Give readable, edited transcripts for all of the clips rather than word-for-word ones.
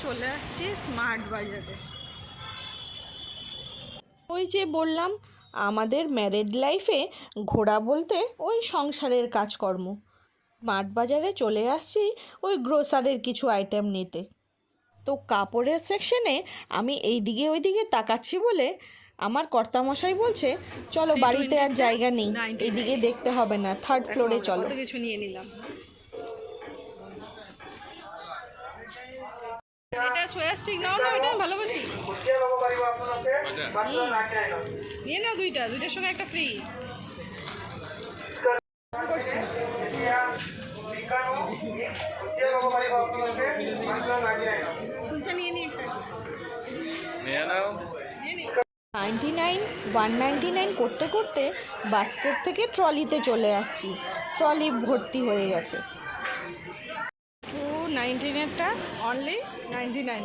চলে আসছি স্মার্ট বাজারে। ওই যে বললাম আমাদের ম্যারেড লাইফে ঘোরা বলতে ওই সংসারের কাজকর্ম। স্মার্ট বাজারে চলে আসছি ওই গ্রোসারির কিছু আইটেম নিতে। তো কাপড়ের সেকশনে আমি এই দিকে ওই দিকে তাকাচ্ছি বলে আমার কর্তামশাই বলছে চলো বাড়িতে আর জায়গা নেই, এইদিকে দেখতে হবে না, থার্ড ফ্লোরে চলো। কত কিছু নিয়ে নিলাম। এটা সোয়া স্টিক নাও না, এটা ভালোবাসি। নিয়ে নাও দুইটার সঙ্গে একটা ফ্রি। নিয়ে নি একটা। 99 199 করতে করতে বাস্কেট থেকে ট্রলিতে চলে আসছি। ট্রলি ভর্তি হয়ে গেছে। 219-এরটা অনলি 99।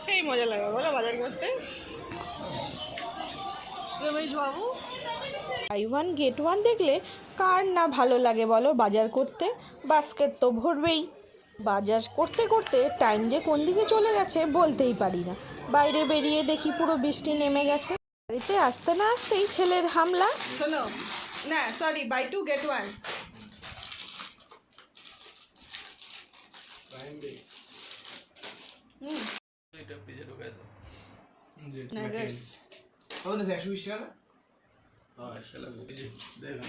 সেই মজা লাগে বলো বাজার করতে। রমেশ বাবু বাই ওয়ান গেট ওয়ান দেখলে কার না ভালো লাগে বলো বাজার করতে। বাস্কেট তো ভরবেই। বাজার করতে করতে টাইম যে কোন দিকে চলে গেছে বলতেই পারি না। বাইরে বেরিয়ে দেখি পুরো বৃষ্টি নেমে গেছে। বাড়িতে আসতে না আসতেই ছেলের হামলা। শোনো না, sorry, buy two get one. এটা ফ্রিজে ঢোকায় দাও। নাগাটস কত আছে? 120 টাকা। হ্যাঁ শালা এই যে দেখেন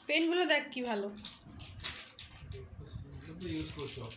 পেনগুলো দেখ কি ভালো। ইউজ করছি অফ